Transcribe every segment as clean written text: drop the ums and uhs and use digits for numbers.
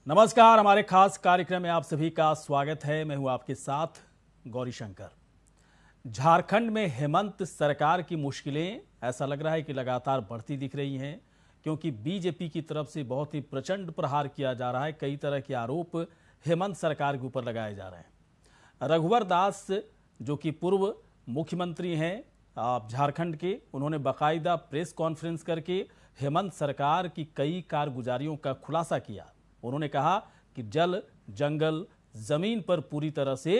नमस्कार, हमारे खास कार्यक्रम में आप सभी का स्वागत है। मैं हूं आपके साथ गौरी शंकर। झारखंड में हेमंत सरकार की मुश्किलें ऐसा लग रहा है कि लगातार बढ़ती दिख रही हैं, क्योंकि बीजेपी की तरफ से बहुत ही प्रचंड प्रहार किया जा रहा है। कई तरह के आरोप हेमंत सरकार के ऊपर लगाए जा रहे हैं। रघुवर दास जो कि पूर्व मुख्यमंत्री हैं झारखंड के, उन्होंने बाकायदा प्रेस कॉन्फ्रेंस करके हेमंत सरकार की कई कारगुजारियों का खुलासा किया। उन्होंने कहा कि जल, जंगल, जमीन पर पूरी तरह से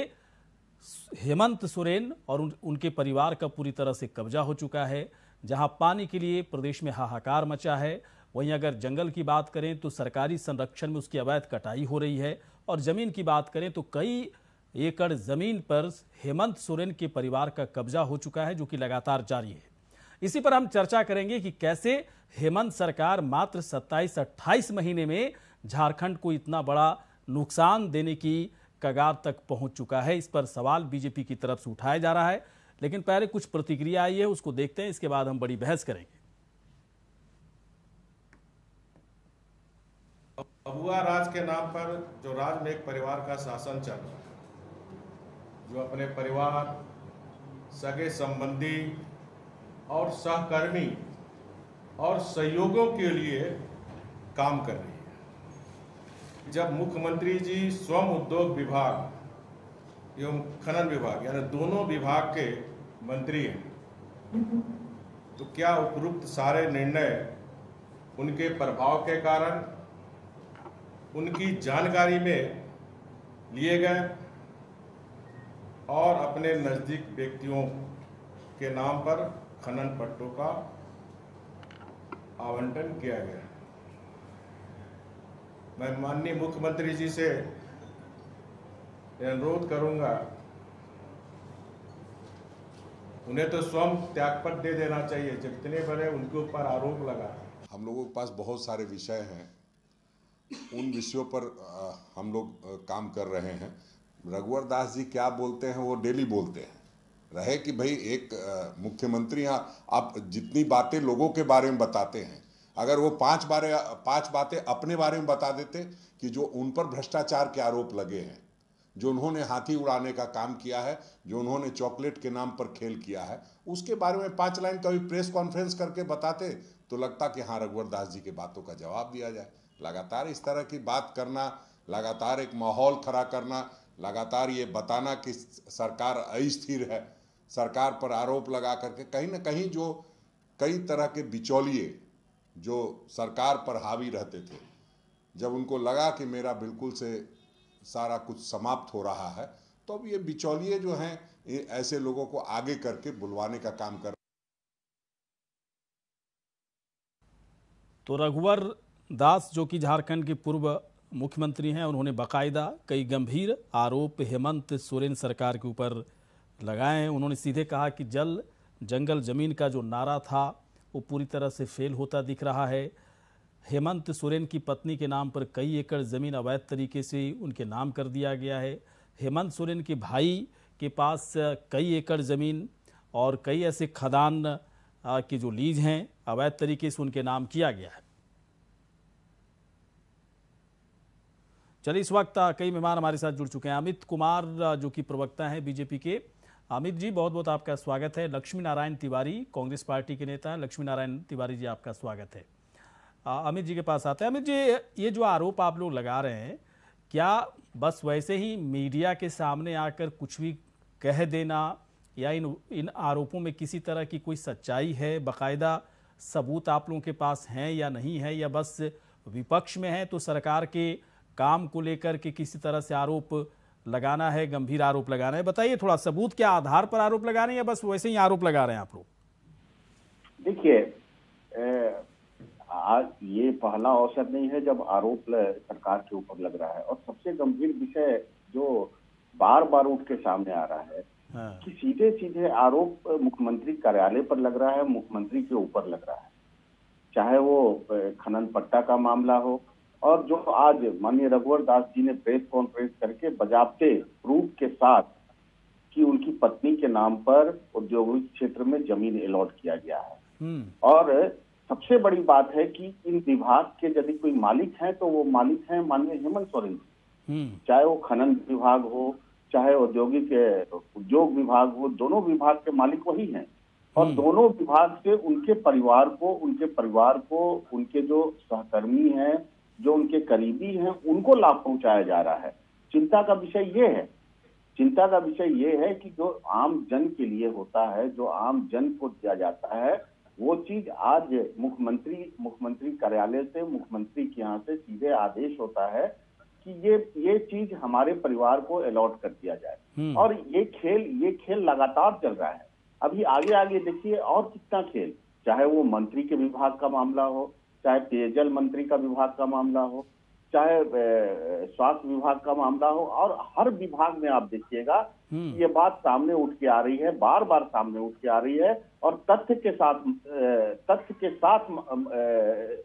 हेमंत सोरेन और उनके परिवार का पूरी तरह से कब्जा हो चुका है। जहां पानी के लिए प्रदेश में हाहाकार मचा है, वहीं अगर जंगल की बात करें तो सरकारी संरक्षण में उसकी अवैध कटाई हो रही है, और जमीन की बात करें तो कई एकड़ जमीन पर हेमंत सोरेन के परिवार का कब्जा हो चुका है, जो कि लगातार जारी है। इसी पर हम चर्चा करेंगे कि कैसे हेमंत सरकार मात्र 27-28 महीने में झारखंड को इतना बड़ा नुकसान देने की कगार तक पहुंच चुका है। इस पर सवाल बीजेपी की तरफ से उठाया जा रहा है, लेकिन पहले कुछ प्रतिक्रिया आई है, उसको देखते हैं। इसके बाद हम बड़ी बहस करेंगे। अगुआ राज के नाम पर जो राज में एक परिवार का शासन चल रहा है, जो अपने परिवार, सगे संबंधी और सहकर्मी और सहयोगों के लिए काम कर रही है। जब मुख्यमंत्री जी श्रम उद्योग विभाग एवं खनन विभाग यानी दोनों विभाग के मंत्री हैं, तो क्या उपरोक्त सारे निर्णय उनके प्रभाव के कारण, उनकी जानकारी में लिए गए और अपने नजदीक व्यक्तियों के नाम पर खनन पट्टों का आवंटन किया गया? मैं माननीय मुख्यमंत्री जी से अनुरोध करूंगा, उन्हें तो स्वयं त्यागपत्र दे देना चाहिए, जितने बड़े उनके ऊपर आरोप लगा। हम लोगों के पास बहुत सारे विषय हैं, उन विषयों पर हम लोग काम कर रहे हैं। रघुवर दास जी क्या बोलते हैं वो डेली बोलते हैं। रहे कि भाई एक मुख्यमंत्री, यहाँ आप जितनी बातें लोगों के बारे में बताते हैं, अगर वो पांच बातें अपने बारे में बता देते कि जो उन पर भ्रष्टाचार के आरोप लगे हैं, जो उन्होंने हाथी उड़ाने का काम किया है, जो उन्होंने चॉकलेट के नाम पर खेल किया है, उसके बारे में 5 लाइन कभी प्रेस कॉन्फ्रेंस करके बताते तो लगता कि हाँ रघुवर दास जी के बातों का जवाब दिया जाए। लगातार इस तरह की बात करना, लगातार एक माहौल खड़ा करना, लगातार ये बताना कि सरकार अस्थिर है, सरकार पर आरोप लगा करके कहीं ना कहीं जो कई तरह के बिचौलिए जो सरकार पर हावी रहते थे, जब उनको लगा कि मेरा बिल्कुल से सारा कुछ समाप्त हो रहा है, तो अब ये बिचौलिए जो हैं ऐसे लोगों को आगे करके बुलवाने का काम कर। तो रघुवर दास जो कि झारखंड के पूर्व मुख्यमंत्री हैं, उन्होंने बाकायदा कई गंभीर आरोप हेमंत सोरेन सरकार के ऊपर लगाए हैं। उन्होंने सीधे कहा कि जल, जंगल, जमीन का जो नारा था वो पूरी तरह से फेल होता दिख रहा है। हेमंत सोरेन की पत्नी के नाम पर कई एकड़ ज़मीन अवैध तरीके से उनके नाम कर दिया गया है। हेमंत सोरेन के भाई के पास कई एकड़ ज़मीन और कई ऐसे खदान की जो लीज हैं अवैध तरीके से उनके नाम किया गया है। चलिए, इस वक्त कई मेहमान हमारे साथ जुड़ चुके हैं। अमित कुमार जो कि प्रवक्ता हैं बीजेपी के। अमित जी, बहुत बहुत आपका स्वागत है। लक्ष्मी नारायण तिवारी कांग्रेस पार्टी के नेता हैं। लक्ष्मी नारायण तिवारी जी, आपका स्वागत है। अमित जी के पास आते हैं। अमित जी, ये जो आरोप आप लोग लगा रहे हैं, क्या बस वैसे ही मीडिया के सामने आकर कुछ भी कह देना, या इन आरोपों में किसी तरह की कोई सच्चाई है? बाकायदा सबूत आप लोगों के पास हैं या नहीं है, या बस विपक्ष में है तो सरकार के काम को लेकर के किसी तरह से आरोप लगाना है, गंभीर आरोप लगाना है? बताइए थोड़ा, सबूत क्या आधार पर आरोप लगा रहे हैं या बस वैसे ही आरोप लगा रहे हैं आप लोग? देखिए, आज ये पहला अवसर नहीं है जब आरोप सरकार के ऊपर लग रहा है, और सबसे गंभीर विषय जो बार बार उठ के सामने आ रहा है कि सीधे सीधे आरोप मुख्यमंत्री कार्यालय पर लग रहा है, मुख्यमंत्री के ऊपर लग रहा है। चाहे वो खनन पट्टा का मामला हो, और जो आज माननीय रघुवर दास जी ने प्रेस कॉन्फ्रेंस करके बजाबते प्रूफ के साथ कि उनकी पत्नी के नाम पर औद्योगिक क्षेत्र में जमीन अलॉट किया गया है, और सबसे बड़ी बात है कि इन विभाग के यदि कोई मालिक हैं तो वो मालिक हैं माननीय हेमंत सोरेन जी। चाहे वो खनन विभाग हो, चाहे औद्योगिक उद्योग विभाग हो, दोनों विभाग के मालिक वही हैं। और दोनों विभाग से उनके परिवार को, उनके जो सहकर्मी हैं, जो उनके करीबी हैं, उनको लाभ पहुंचाया जा रहा है। चिंता का विषय ये है कि जो आम जन के लिए होता है, जो आम जन को दिया जाता है, वो चीज आज मुख्यमंत्री कार्यालय से, मुख्यमंत्री के यहाँ से सीधे आदेश होता है कि ये चीज हमारे परिवार को अलॉट कर दिया जाए। और ये खेल लगातार चल रहा है। अभी आगे देखिए और कितना खेल, चाहे वो मंत्री के विभाग का मामला हो, चाहे पेयजल मंत्री का विभाग का मामला हो, चाहे स्वास्थ्य विभाग का मामला हो, और हर विभाग में आप देखिएगा ये बात सामने उठ के आ रही है, बार सामने उठ के आ रही है, और तथ्य के साथ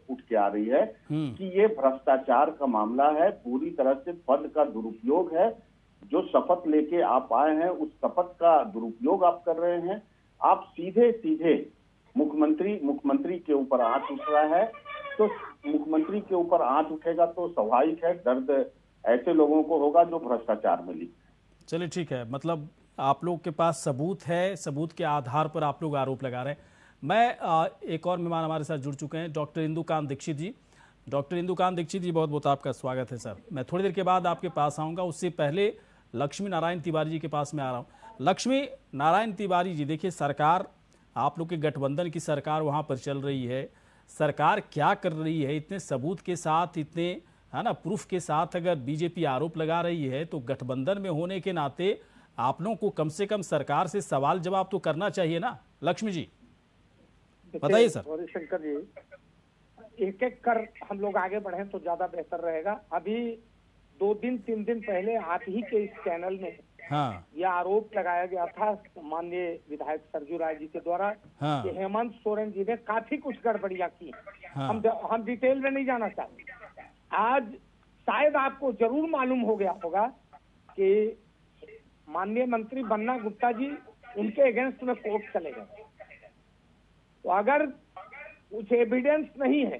उठ के आ रही है कि ये भ्रष्टाचार का मामला है, पूरी तरह से पद का दुरुपयोग है। जो शपथ लेके आप आए हैं, उस शपथ का दुरुपयोग आप कर रहे हैं। आप सीधे मुख्यमंत्री के ऊपर आंच उठ रहा है, तो मुख्यमंत्री के ऊपर आंच उठेगा तो स्वाभाविक है दर्द ऐसे लोगों को होगा जो भ्रष्टाचार में लिप्त। चलिए ठीक है, मतलब आप लोग के पास सबूत है, सबूत के आधार पर आप लोग आरोप लगा रहे हैं। मैं एक और मेहमान हमारे साथ जुड़ चुके हैं, डॉक्टर इंदुकांत दीक्षित जी। डॉक्टर इंदुकांत दीक्षित जी, बहुत बहुत आपका स्वागत है सर। मैं थोड़ी देर के बाद आपके पास आऊँगा, उससे पहले लक्ष्मी नारायण तिवारी जी के पास में आ रहा हूँ। लक्ष्मी नारायण तिवारी जी, देखिए सरकार, आप लोग के गठबंधन की सरकार वहाँ पर चल रही है। सरकार क्या कर रही है? इतने सबूत के साथ, इतने है ना प्रूफ के साथ अगर बीजेपी आरोप लगा रही है तो गठबंधन में होने के नाते आप लोगों को कम से कम सरकार से सवाल जवाब तो करना चाहिए ना। लक्ष्मी जी बताइए सर। गौरीशंकर जी, एक एक कर हम लोग आगे बढ़े तो ज्यादा बेहतर रहेगा। अभी 2-3 दिन पहले आप ही के इस चैनल में यह आरोप लगाया गया था माननीय विधायक सरजू राय जी के द्वारा कि हेमंत सोरेन जी ने काफी कुछ गड़बड़ियां की। हम डिटेल में नहीं जाना चाहते। आज शायद आपको जरूर मालूम हो गया होगा कि माननीय मंत्री बन्ना गुप्ता जी उनके अगेंस्ट में कोर्ट चले गए। तो अगर कुछ एविडेंस नहीं है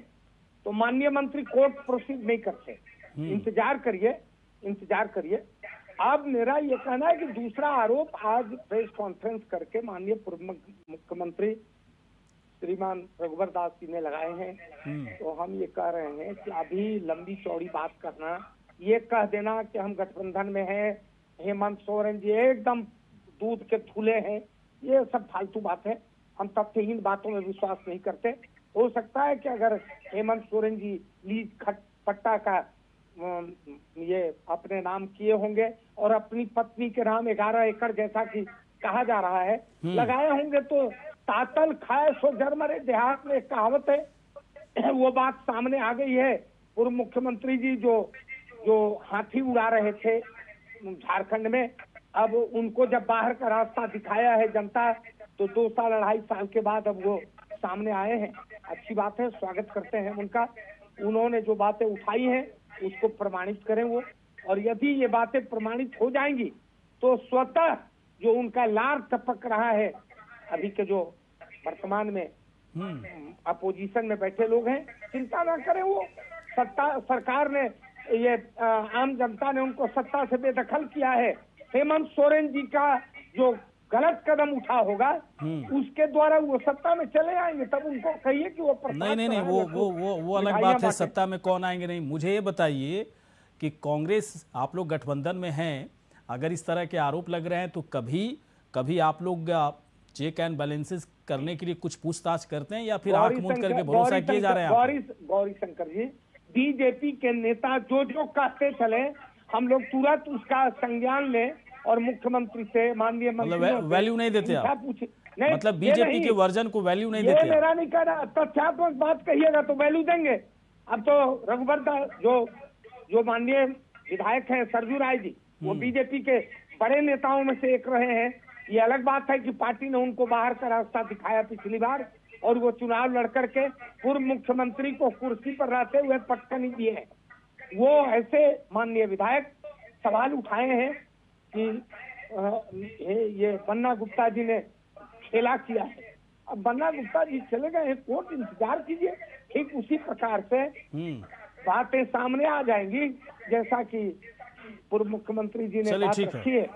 तो माननीय मंत्री कोर्ट प्रोसीड नहीं करते। इंतजार करिए। अब मेरा ये कहना है कि दूसरा आरोप आज प्रेस कॉन्फ्रेंस करके माननीय पूर्व मुख्यमंत्री श्रीमान रघुवर दास जी ने लगाए हैं। तो हम ये कह रहे हैं कि अभी लंबी चौड़ी बात करना, ये कह देना कि हम गठबंधन में हैं, हेमंत सोरेन जी एकदम दूध के धुले हैं, ये सब फालतू बात है। हम तथ्यहीन बातों में विश्वास नहीं करते। हो सकता है कि अगर हेमंत सोरेन जी लीज पट्टा का ये अपने नाम किए होंगे और अपनी पत्नी के नाम 11 एकड़ जैसा कि कहा जा रहा है लगाए होंगे, तो तातल खाए सो जर मरे, देहात में एक कहावत है, वो बात सामने आ गई है। पूर्व मुख्यमंत्री जी जो हाथी उड़ा रहे थे झारखंड में, अब उनको जब बाहर का रास्ता दिखाया है जनता, तो 2 साल 2.5 साल के बाद अब वो सामने आए हैं। अच्छी बात है, स्वागत करते हैं उनका। उन्होंने जो बातें उठाई हैं उसको प्रमाणित करें वो, और यदि ये बातें प्रमाणित हो जाएंगी तो स्वतः जो उनका लार टपक रहा है, अभी के जो वर्तमान में अपोजिशन में बैठे लोग हैं, चिंता ना करें। वो सरकार ने ये आम जनता ने उनको सत्ता से बेदखल किया है। हेमंत सोरेन जी का जो गलत कदम उठा होगा उसके द्वारा वो सत्ता में चले आएंगे, तब उनको कहिए कि वो नहीं वो अलग बात है, सत्ता में कौन आएंगे नहीं। मुझे ये बताइए कि कांग्रेस, आप लोग गठबंधन में हैं, अगर इस तरह के आरोप लग रहे हैं तो कभी आप लोग चेक एंड बैलेंसेस करने के लिए कुछ पूछताछ करते हैं या फिर आंख मूंद करके भरोसा किए जा रहे हैं? गौरीशंकर जी, बीजेपी के नेता जो कहते चले, हम लोग तुरंत उसका संज्ञान लें और मुख्यमंत्री से, माननीय मंत्री वैल्यू नहीं देते आप? मतलब बीजेपी के वर्जन को वैल्यू नहीं देते? मेरा नहीं कह रहा, तथ्यात्मक बात कहिएगा तो वैल्यू देंगे। अब तो रघुवर दास जो माननीय विधायक हैं सरजू राय जी, वो बीजेपी के बड़े नेताओं में से एक रहे हैं। ये अलग बात है कि पार्टी ने उनको बाहर का रास्ता दिखाया पिछली बार, और वो चुनाव लड़ करके पूर्व मुख्यमंत्री को कुर्सी पर रहते हुए पटकनी दिए हैं। वो ऐसे माननीय विधायक सवाल उठाए हैं कि ये बन्ना गुप्ता जी ने खेला किया है। अब बन्ना गुप्ता जी चले गए हैं कोर्ट, इंतजार कीजिए, ठीक उसी प्रकार से बातें सामने आ जाएंगी जैसा कि पूर्व मुख्यमंत्री जी ने बात रखी है।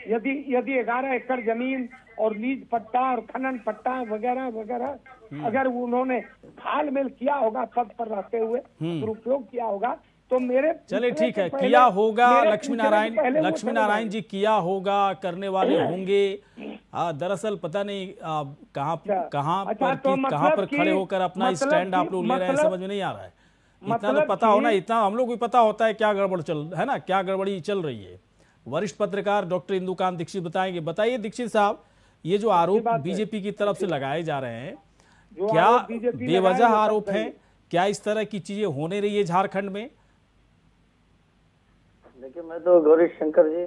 यदि 11 एकड़ जमीन और लीज पट्टा और खनन पट्टा वगैरह वगैरह अगर उन्होंने हाल में किया होगा, पद पर रहते हुए दुरुपयोग किया होगा, तो मेरे चलिए ठीक है, किया होगा लक्ष्मी नारायण जी, किया होगा, करने वाले होंगे। दरअसल पता नहीं कहाँ पर खड़े होकर अपना स्टैंड आप लोग ले रहे हैं, समझ में नहीं आ रहा है। इतना तो पता होना, इतना हम लोग को पता होता है क्या गड़बड़ है ना, क्या गड़बड़ी चल रही है। वरिष्ठ पत्रकार डॉक्टर इंदुकांत दीक्षित बताएंगे। बताइए दीक्षित साहब, ये जो आरोप बीजेपी की तरफ से लगाए जा रहे हैं, क्या बेवजह आरोप है? क्या इस तरह की चीजें होने रही है झारखंड में? देखिए, मैं तो गौरी शंकर जी,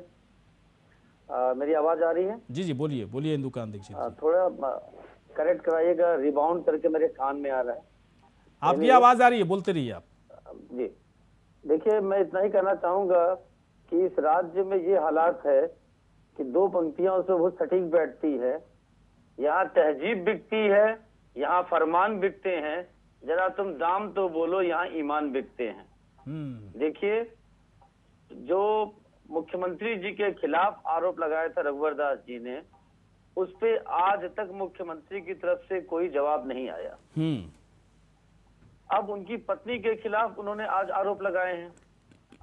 मेरी आवाज आ रही है? जी जी, बोलिए बोलिए इंदुकांत दीक्षित। थोड़ा करेक्ट कराइएगा, रिबाउंड करके मेरे कान में आ रहा है। आपकी आवाज आ रही है, बोलते रहिए आप। जी देखिए, मैं इतना ही कहना चाहूंगा कि इस राज्य में ये हालात है कि दो पंक्तियां उसमें बहुत सटीक बैठती है। यहाँ तहजीब बिकती है, यहाँ फरमान बिकते हैं, जरा तुम दाम तो बोलो, यहाँ ईमान बिकते हैं। देखिए, जो मुख्यमंत्री जी के खिलाफ आरोप लगाया था रघुवर दास जी ने, उस पे आज तक मुख्यमंत्री की तरफ से कोई जवाब नहीं आया। अब उनकी पत्नी के खिलाफ उन्होंने आज आरोप लगाए हैं।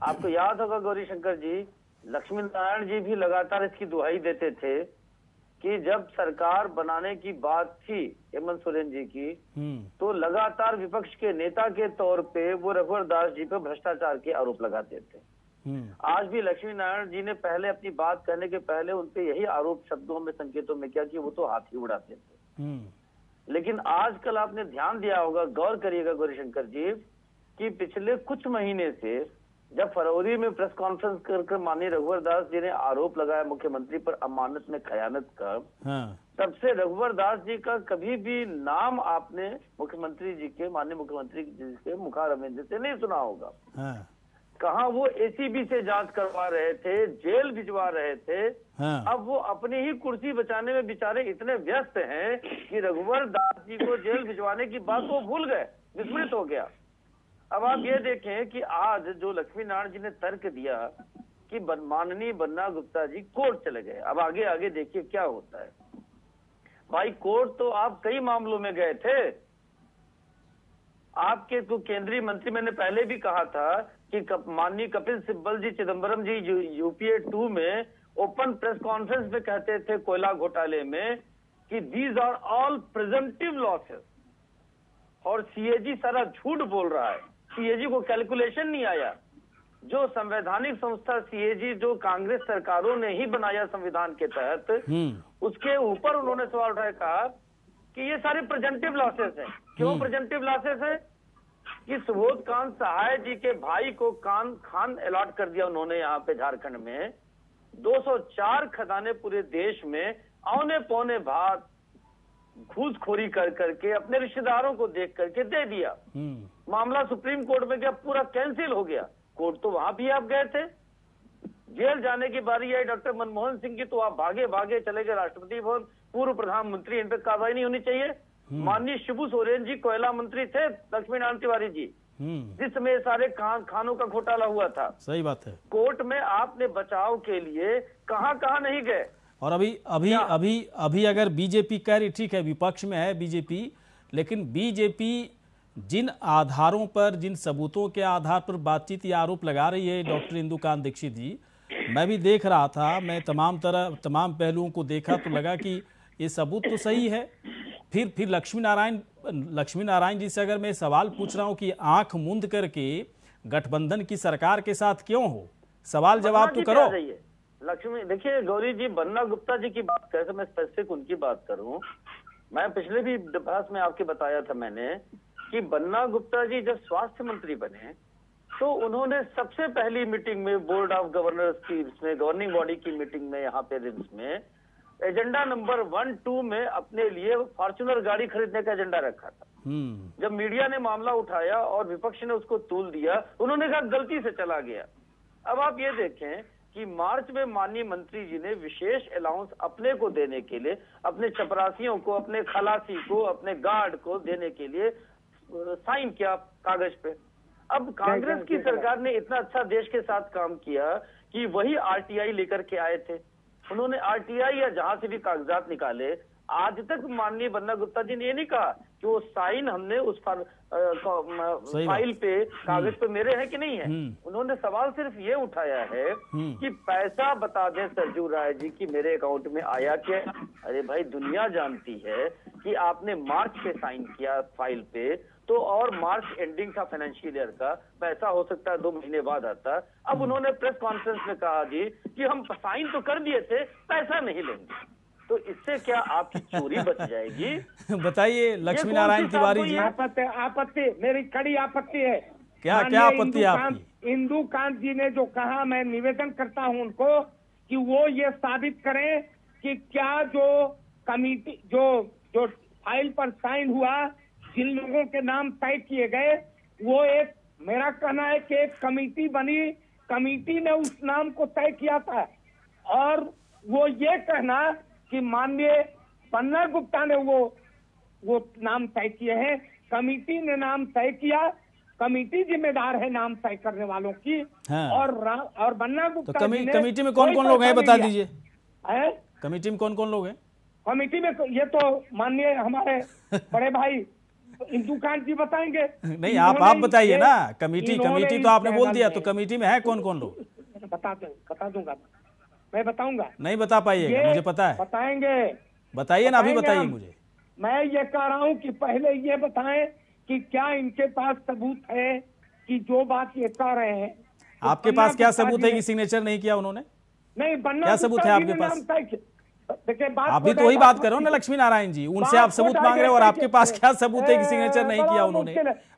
आपको याद होगा गौरी शंकर जी, लक्ष्मी नारायण जी भी लगातार इसकी दुहाई देते थे कि जब सरकार बनाने की बात थी हेमंत सोरेन जी की, तो लगातार विपक्ष के नेता के तौर पे वो रघुवर दास जी पे भ्रष्टाचार के आरोप लगाते थे। आज भी लक्ष्मी नारायण जी ने पहले अपनी बात कहने के पहले उनपे यही आरोप शब्दों में, संकेतों में किया कि वो तो हाथ ही उड़ाते थे। लेकिन आजकल आपने ध्यान दिया होगा, गौर करिएगा गौरी शंकर जी, कि पिछले कुछ महीने से जब फरवरी में प्रेस कॉन्फ्रेंस कर माननीय रघुवर दास जी ने आरोप लगाया मुख्यमंत्री पर अमानत में खयानत का, तब से रघुवर दास जी का कभी भी नाम आपने मुख्यमंत्री जी के, माननीय मुख्यमंत्री जी के मुखारबिंद से नहीं सुना होगा। कहाँ वो एसीबी से जांच करवा रहे थे, जेल भिजवा रहे थे। अब वो अपनी ही कुर्सी बचाने में बेचारे इतने व्यस्त हैं कि रघुवर दास जी को जेल भिजवाने की बात वो भूल गए, विस्मृत हो गया। अब आप ये देखें कि आज जो लक्ष्मी नारायण जी ने तर्क दिया कि माननीय बन्ना गुप्ता जी कोर्ट चले गए, अब आगे आगे देखिए क्या होता है। भाई, कोर्ट तो आप कई मामलों में गए थे। आपके तो केंद्रीय मंत्री, मैंने पहले भी कहा था कि माननीय कपिल सिब्बल जी, चिदम्बरम जी यूपीए 2 में ओपन प्रेस कॉन्फ्रेंस में कहते थे कोयला घोटाले में कि these are all presumptive losses, और सीएजी सारा झूठ बोल रहा है। सीएजी को कैलकुलेशन नहीं आया। जो संवैधानिक संस्था सीएजी जो कांग्रेस सरकारों ने ही बनाया संविधान के तहत, उसके ऊपर उन्होंने सवाल उठाया, कहा कि ये सारे प्रिजम्पटिव लॉसेस हैं। क्यों प्रिजम्पटिव लॉसेस है? कि सुबोध कांत सहाय जी के भाई को खान अलॉट कर दिया उन्होंने यहाँ पे झारखंड में। 204 खदाने पूरे देश में औने पौने भाग घूसखोरी कर करके अपने रिश्तेदारों को देख करके दे दिया। मामला सुप्रीम कोर्ट में गया, पूरा कैंसिल हो गया। कोर्ट तो वहां भी आप गए थे। जेल जाने की बारी आई डॉक्टर मनमोहन सिंह की, तो आप भागे भागे चले गए राष्ट्रपति भवन। पूर्व प्रधानमंत्री, इन पे कार्रवाई नहीं होनी चाहिए। माननीय शिबू सोरेन जी कोयला मंत्री थे, लक्ष्मी नारायण तिवारी जी, जिसमें सारे खानों का घोटाला हुआ था। सही बात है। कोर्ट में आपने बचाव के लिए कहां नहीं गए। और अभी अगर बीजेपी कह रही, ठीक है विपक्ष में है बीजेपी, लेकिन बीजेपी जिन आधारों पर, जिन सबूतों के आधार पर बातचीत या आरोप लगा रही है डॉक्टर इंदुकांत दीक्षित जी, मैं भी देख रहा था, मैं तमाम पहलुओं को देखा तो लगा कि ये सबूत तो सही है। फिर लक्ष्मी नारायण जी से अगर मैं सवाल पूछ रहा हूं कि आंख मूंद करके गठबंधन की सरकार के साथ क्यों हो, सवाल जवाब तो करो। लक्ष्मी, देखिए गौरी जी, बन्ना गुप्ता जी की बात करें तो मैं स्पेसिफिक उनकी बात करूं। मैं पिछले भी बहस में आपके बताया था मैंने कि बन्ना गुप्ता जी जब स्वास्थ्य मंत्री बने तो उन्होंने सबसे पहली मीटिंग में बोर्ड ऑफ गवर्नर्स की, इसमें गवर्निंग बॉडी की मीटिंग में यहाँ पे रिम्स में एजेंडा नंबर 1-2 में अपने लिए फॉर्च्यूनर गाड़ी खरीदने का एजेंडा रखा था। जब मीडिया ने मामला उठाया और विपक्ष ने उसको तूल दिया, उन्होंने कहा गलती से चला गया। अब आप ये देखें कि मार्च में माननीय मंत्री जी ने विशेष अलाउंस अपने को देने के लिए, अपने चपरासियों को, अपने खलासी को, अपने गार्ड को देने के लिए साइन किया कागज पे। अब कांग्रेस की सरकार ने इतना अच्छा देश के साथ काम किया कि वही आरटीआई लेकर के आए थे। उन्होंने आरटीआई या जहां से भी कागजात निकाले, आज तक माननीय बन्ना गुप्ता जी ने ये नहीं कहा कि वो साइन हमने उस फाइल पे, कागज पे मेरे हैं कि नहीं है। उन्होंने सवाल सिर्फ ये उठाया है कि पैसा बता दें सरजू राय जी कि मेरे अकाउंट में आया क्या। अरे भाई, दुनिया जानती है कि आपने मार्च पे साइन किया फाइल पे, तो और मार्च एंडिंग था फाइनेंशियल ईयर का, पैसा हो सकता है 2 महीने बाद आता। अब उन्होंने प्रेस कॉन्फ्रेंस में कहा जी कि हम साइन तो कर दिए थे, पैसा नहीं लेंगे। तो इससे क्या आपकी चोरी बच जाएगी? बताइए लक्ष्मी नारायण तिवारी जी। आपत्ति, मेरी कड़ी आपत्ति है। क्या आपत्ति है आपकी? इंदु कांत जी ने जो कहा, मैं निवेदन करता हूं उनको कि वो ये साबित करें कि क्या जो कमिटी जो फाइल पर साइन हुआ, जिन लोगों के नाम तय किए गए, वो एक, मेरा कहना है कि एक कमेटी बनी, कमेटी ने उस नाम को तय किया था। और वो ये कहना कि माननीय बन्ना गुप्ता ने वो नाम तय किए हैं, कमेटी ने नाम तय किया, कमेटी जिम्मेदार है नाम तय करने वालों की। हाँ। और बन्ना गुप्ता तो कमेटी में कौन कौन लोग हैं बता दीजिए। कमेटी में कौन कौन लोग हैं? कमेटी में ये तो माननीय हमारे बड़े भाई इंदु कांत जी बताएंगे। नहीं, आप बताइए ना। कमेटी तो आपने बोल दिया, तो कमेटी में है कौन कौन लोग? बता दूंगा, मैं बताऊंगा। नहीं बता पाइएगा, मुझे पता है। बताएंगे, बताइए ना, अभी बताइए मुझे। मैं ये कह रहा हूँ कि पहले ये बताएं कि क्या इनके पास सबूत है कि जो बात ये कह रहे हैं। आपके पास क्या सबूत है कि सिग्नेचर नहीं किया उन्होंने? नहीं, क्या सबूत है आपके पास? देखिए, आप भी तो वही बात करो ना लक्ष्मी नारायण जी, उनसे आप सबूत मांग रहे हो और आपके पास क्या सबूत है कि सिग्नेचर नहीं किया उन्होंने,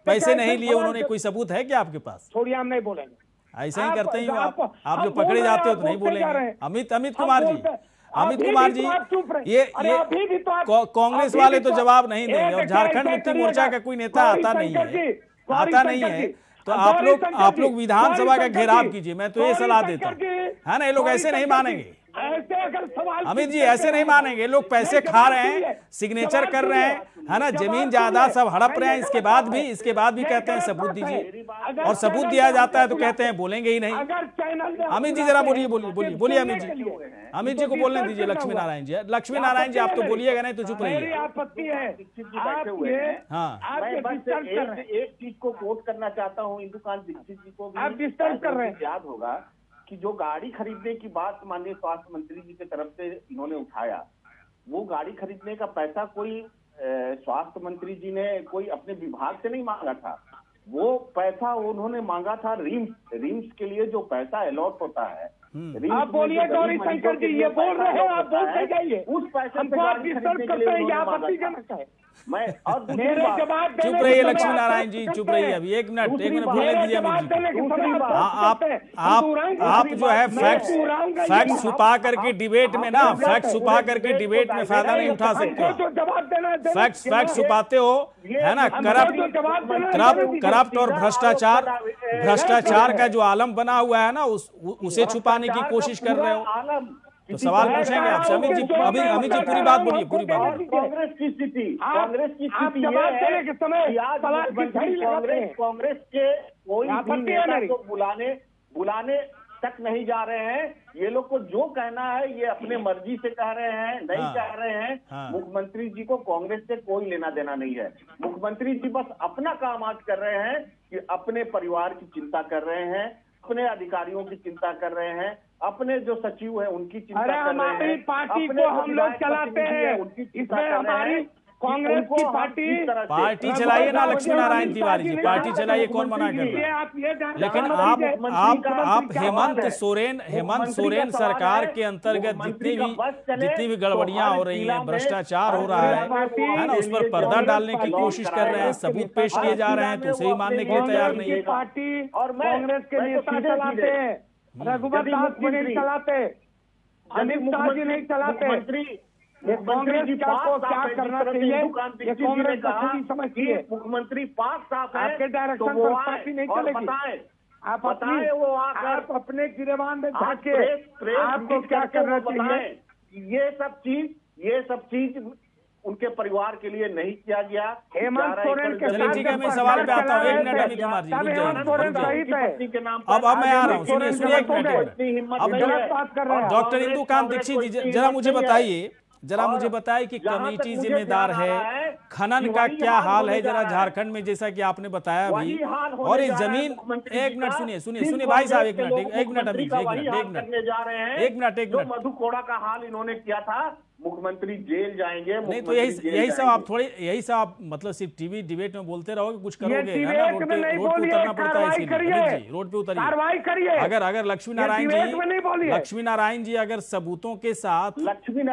पैसे नहीं लिए उन्होंने? कोई सबूत है क्या आपके पास? छोड़िए, हम नहीं बोलेंगे, ऐसा ही करते ही आप जो पकड़े जाते हो तो नहीं बोलेंगे। अमित कुमार जी, ये कांग्रेस वाले तो जवाब नहीं देंगे और झारखंड मुक्ति मोर्चा का कोई नेता आता नहीं है। तो आप लोग विधानसभा का घेराव कीजिए, मैं तो ये सलाह देता हूँ, है ना। ये लोग ऐसे नहीं मानेंगे अमित जी, ऐसे नहीं मानेंगे। लोग पैसे खा रहे हैं, सिग्नेचर कर रहे हैं, है ना, जमीन जायदाद सब हड़प रहे हैं, इसके बाद भी कहते हैं सबूत दीजिए, और सबूत दिया जाता है तो कहते हैं बोलेंगे ही नहीं। अमित जी जरा बोलिए अमित जी को बोलने दीजिए। लक्ष्मी नारायण जी आप तो बोलिएगा नहीं तो चुप रहिए। आपत्ति है। हाँ, एक चीज को कोट करना चाहता हूँ, इंदु कांत दीक्षित जी को भी आप डिस्टर्ब कर रहे हैं। याद होगा कि जो गाड़ी खरीदने की बात माननीय स्वास्थ्य मंत्री जी की तरफ से इन्होंने उठाया, वो गाड़ी खरीदने का पैसा कोई स्वास्थ्य मंत्री जी ने कोई अपने विभाग से नहीं मांगा था। वो पैसा उन्होंने मांगा था रिम्स के लिए जो पैसा अलॉट होता है। आप बोलिए गौरी शंकर जी, ये बोल रहे हैं, आप बोलते जाइए। उस पैसे पे आप डिस्टर्ब करते हैं, ये आपत्ति जनक है। मैं और मेरे जवाब चुप रहिए लक्ष्मी नारायण जी, चुप रहिए। अभी एक मिनट बोलने दीजिए अमित जी। आप जो है फैक्ट छुपा करके डिबेट में ना, फैक्ट छुपा करके डिबेट में फायदा नहीं उठा सकते। फैक्ट छुपाते हो, है ना। करप्ट और भ्रष्टाचार का जो आलम बना हुआ है ना, उसे छुपाने की कोशिश कर रहे हो। तो सवाल पूछेंगे आपसे अमित जी। अमित जी पूरी बात बोलिए, पूरी बात। कांग्रेस की स्थिति कांग्रेस के कोई भी नेता को बुलाने तक नहीं जा रहे हैं। ये लोग को जो कहना है ये अपने मर्जी से कह रहे हैं, नहीं कह रहे हैं। मुख्यमंत्री जी को कांग्रेस से कोई लेना देना नहीं है। मुख्यमंत्री जी बस अपना काम आज कर रहे हैं कि अपने परिवार की चिंता कर रहे हैं, अपने अधिकारियों की चिंता कर रहे हैं, अपने जो सचिव है उनकी चिंता कर रहे हैं। हमारी पार्टी को हम लोग चलाते हैं, इसमें हमारी कांग्रेस की पार्टी चलाइए ना लक्ष्मी नारायण तिवारी जी, पार्टी चलाइए, कौन मना कर रहा है। लेकिन आप हेमंत सोरेन सरकार के अंतर्गत जितनी भी गड़बड़ियां हो रही हैं, भ्रष्टाचार हो रहा है ना, उस पर पर्दा डालने की कोशिश कर रहे हैं, सबूत पेश किए जा रहे हैं, तो उसे ही मानने के लिए तैयार नहीं है। पार्टी और कांग्रेस के नेता चलाते हैं, रघुवर दास जी नहीं चलाते, अमित शाह जी नहीं चलाते। कांग्रेस क्या करना चाहिए, ये कांग्रेस खुद ही समझती है। मुख्यमंत्री पाक साफ है, आपके डायरेक्शन तो वो पर पार्टी नहीं चलेगी। आप अपने गिरेबान में झांके आपको क्या करना चाहिए। ये सब चीज उनके परिवार के लिए नहीं किया गया। हेमंत सोरेन के चलिए ठीक है, मैं सवाल पे आता हूँ। एक मिनट अमित कुमार जी, हेमंत सोरेन सही है। अब मैं आ रहा हूँ, सुनिए एक मिनट। अब डॉक्टर इंदुकांत दीक्षित जी जरा मुझे बताइए कि कमेटी जिम्मेदार है, खनन का क्या हाल है जरा झारखंड में, जैसा कि आपने बताया अभी। और ये जमीन, एक मिनट सुनिए भाई साहब, एक मिनट अमित जी, एक मिनट। मधु कोड़ा का हाल इन्होंने किया था, मुख्यमंत्री जेल जाएंगे। नहीं तो यही सब आप मतलब सिर्फ टीवी डिबेट में बोलते रहोगे, कुछ करोगे है ना? रोड पे उतरना पड़ता है इसके लिए। रोड पे उतरिए। अगर लक्ष्मी नारायण जी अगर सबूतों के साथ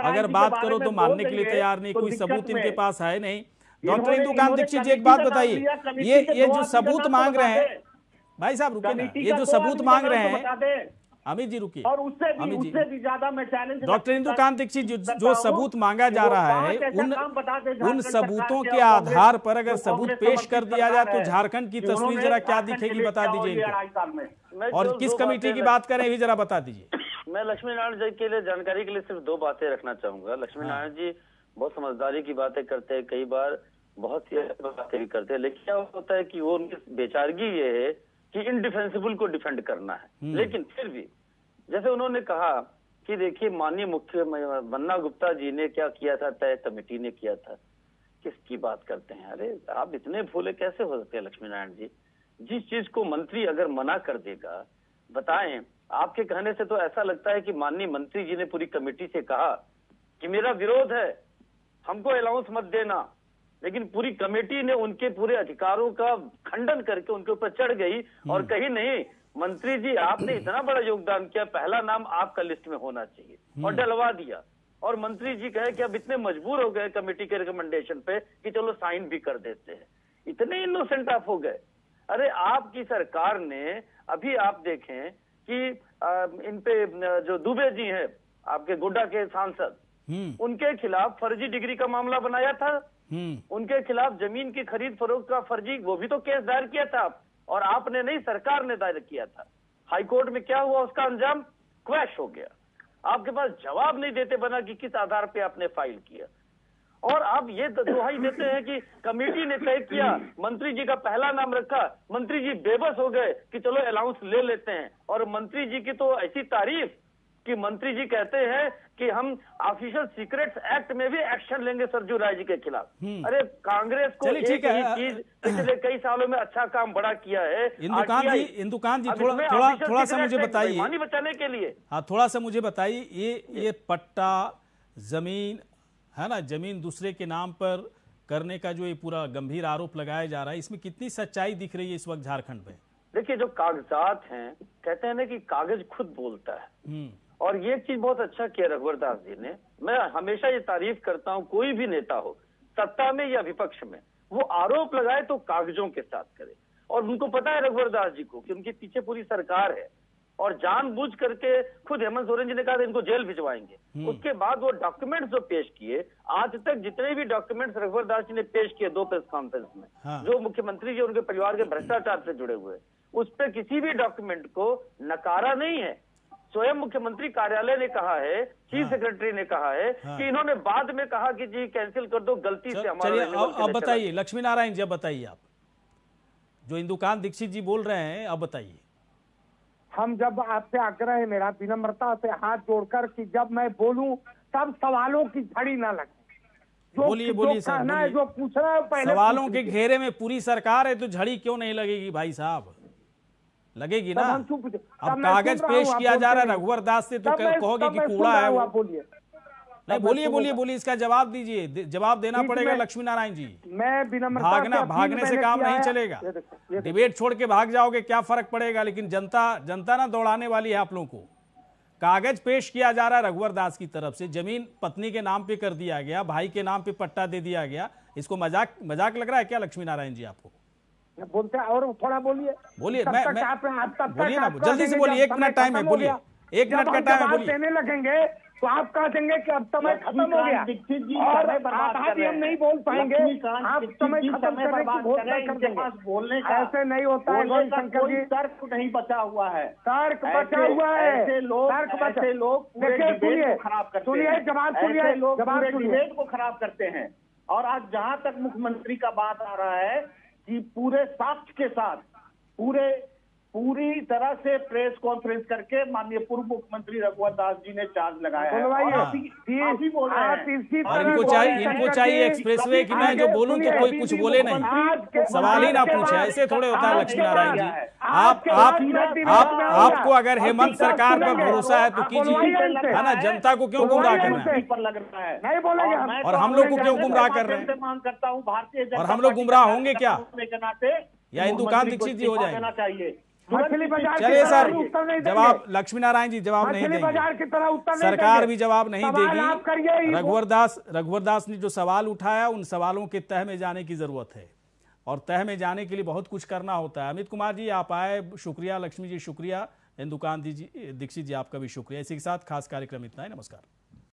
अगर बात करो तो मानने के लिए तैयार नहीं, कोई सबूत इनके पास है नहीं। डॉक्टर इंदुकांत दीक्षित जी एक बात बताइए, ये जो सबूत मांग रहे हैं, भाई साहब रुकिए ना, ये जो सबूत मांग रहे हैं, अमित जी रुकिए, और उससे भी ज्यादा मैं चैलेंज डॉक्टर इंदुकांत दीक्षित जो सबूत मांगा जा रहा है, उन सबूतों के आधार पर अगर सबूत पेश कर दिया जाए तो झारखंड की तस्वीर जरा क्या दिखेगी, बता दीजिए इनको। और किस कमेटी की बात करें भी जरा बता दीजिए। मैं लक्ष्मी नारायण जी के लिए जानकारी के लिए सिर्फ 2 बातें रखना चाहूंगा। लक्ष्मी नारायण जी बहुत समझदारी की बातें करते हैं, कई बार बहुत सी बातें भी करते हैं, लेकिन क्या होता है कि वो उनकी बेचारगी ये है कि इनडिफेंसिबल को डिफेंड करना है। लेकिन फिर भी जैसे उन्होंने कहा कि देखिए माननीय मुख्य बन्ना गुप्ता जी ने क्या किया था, तय कमेटी ने किया था, किसकी बात करते हैं? अरे आप इतने भोले कैसे हो सकते हैं लक्ष्मी नारायण जी? जिस चीज को मंत्री अगर मना कर देगा, बताएं, आपके कहने से तो ऐसा लगता है कि माननीय मंत्री जी ने पूरी कमेटी से कहा कि मेरा विरोध है, हमको अलाउंस मत देना, लेकिन पूरी कमेटी ने उनके पूरे अधिकारों का खंडन करके उनके ऊपर चढ़ गई और कहीं नहीं, मंत्री जी आपने इतना बड़ा योगदान किया, पहला नाम आपका लिस्ट में होना चाहिए, और डलवा दिया। और मंत्री जी कहे कि अब इतने मजबूर हो गए कमेटी के रिकमेंडेशन पे कि चलो साइन भी कर देते हैं। इतने इनोसेंट आप हो गए। अरे आपकी सरकार ने अभी आप देखें कि इन पे जो दुबे जी हैं, आपके गोड्डा के सांसद, उनके खिलाफ फर्जी डिग्री का मामला बनाया था, उनके खिलाफ जमीन की खरीद फरोख्त का फर्जी, वो भी तो केस दायर किया था आप, और आपने नहीं, सरकार ने दायर किया था। हाईकोर्ट में क्या हुआ, उसका अंजाम क्वैश हो गया। आपके पास जवाब नहीं देते बना कि किस आधार पे आपने फाइल किया, और आप ये दुहाई देते हैं कि कमेटी ने तय किया, मंत्री जी का पहला नाम रखा, मंत्री जी बेबस हो गए कि चलो अलाउंस ले लेते हैं। और मंत्री जी की तो ऐसी तारीफ कि मंत्री जी कहते हैं कि हम ऑफिशियल सीक्रेट्स एक्ट में भी एक्शन लेंगे सरजू राय जी के खिलाफ। अरे कांग्रेस को एक ही चीज पिछले कई सालों में अच्छा काम बड़ा किया है। इंदुकांत जी थोड़ा सा मुझे बताइए, पानी बचाने के लिए। हाँ, थोड़ा सा मुझे बताइए, ये पट्टा जमीन है ना, जमीन दूसरे के नाम पर करने का जो ये पूरा गंभीर आरोप लगाया जा रहा है, इसमें कितनी सच्चाई दिख रही है इस वक्त झारखंड में? देखिए, जो कागजात हैं, कहते हैं ना कि कागज खुद बोलता है, और ये चीज बहुत अच्छा किया रघुवर दास जी ने। मैं हमेशा ये तारीफ करता हूं, कोई भी नेता हो, सत्ता में या विपक्ष में, वो आरोप लगाए तो कागजों के साथ करे। और उनको पता है रघुवर दास जी को कि उनके पीछे पूरी सरकार है, और जानबूझ करके खुद हेमंत सोरेन जी ने कहा था इनको जेल भिजवाएंगे। उसके बाद वो डॉक्यूमेंट्स जो पेश किए, आज तक जितने भी डॉक्यूमेंट्स रघुवर दास जी ने पेश किए 2 प्रेस कॉन्फ्रेंस में, जो मुख्यमंत्री जी उनके परिवार के भ्रष्टाचार से जुड़े हुए, उस पर किसी भी डॉक्यूमेंट को नकारा नहीं है। स्वयं मुख्यमंत्री कार्यालय ने कहा है, चीफ सेक्रेटरी ने कहा है कि इन्होंने बाद में कहा कि जी कैंसिल कर दो, गलती से हमारा। अब बताइए लक्ष्मी नारायण जी, अब बताइए आप, जो इंदुकांत दीक्षित जी बोल रहे हैं, अब बताइए। हम जब आपसे आग्रह है मेरा विनम्रता से हाथ जोड़कर कि जब मैं बोलूं तब सवालों की झड़ी ना लगे। बोलिए कहना है, जो पूछना है पहले। सवालों के घेरे में पूरी सरकार है तो झड़ी क्यों नहीं लगेगी भाई साहब? लगेगी ना। अब कागज पेश किया जा रहा है रघुवर दास से, तो कहोगे कि कूड़ा है वो। नहीं, बोलिए, इसका जवाब दीजिए, जवाब देना पड़ेगा लक्ष्मी नारायण जी। मैं भागने से काम नहीं चलेगा। डिबेट छोड़ के भाग जाओगे क्या फर्क पड़ेगा, लेकिन जनता ना दौड़ाने वाली है आप लोगों को। कागज पेश किया जा रहा है रघुवर दास की तरफ से, जमीन पत्नी के नाम पे कर दिया गया, भाई के नाम पे पट्टा दे दिया गया। इसको मजाक लग रहा है क्या लक्ष्मी नारायण जी आपको? बोलते हैं और थोड़ा बोलिए बोलिए ना, जल्दी से बोलिए, 1 मिनट टाइम है, बोलिए, 1 मिनट का टाइम है, बोलिए। देने लगेंगे तो आप कह देंगे कि अब समय खत्म हो गया और आधा हम नहीं बोल पाएंगे, आप समय खत्म करने की घोषणा कर देंगे। बोलने का ऐसे नहीं होता है गौरीशंकर जी, तर्क नहीं बचा हुआ है, तर्क बचा हुआ है, ऐसे लोग सुनिए खराब करते सुनिए हैं, जवाब सुनिए, जवाब सुनिए, डिबेट को खराब करते हैं। और आज जहां तक मुख्यमंत्री का बात आ रहा है कि पूरे साक्ष्य के साथ पूरी तरह से प्रेस कॉन्फ्रेंस करके माननीय पूर्व मुख्यमंत्री रघुवर दास जी ने चार्ज लगाया है। और इनको चाहिए एक्सप्रेसवे कि मैं जो बोलूं तो कोई कुछ बोले नहीं, सवाल ही ना पूछे। ऐसे थोड़े होता है लक्ष्मी नारायण जी। आपको अगर हेमंत सरकार पर भरोसा है तो कीजिए, है ना। जनता को क्यों गुमराह करना है, पर लग रहा है नहीं बोलेंगे और हम लोग को क्यों गुमराह कर रहे हैं, मांग करता हूँ भारतीय और हम लोग गुमराह होंगे क्या, के नाते या इंदुकान दीक्षित जी हो जाएंगे। चाहिए। चलिए सर, जवाब लक्ष्मी नारायण जी जवाब नहीं देंगे, सरकार भी जवाब नहीं देगी। रघुवर दास ने जो सवाल उठाया उन सवालों के तह में जाने की जरूरत है, और तह में जाने के लिए बहुत कुछ करना होता है। अमित कुमार जी आप आए, शुक्रिया। लक्ष्मी जी शुक्रिया। इंदुकान दीक्षित जी आपका भी शुक्रिया। इसी के साथ खास कार्यक्रम इतना ही। नमस्कार।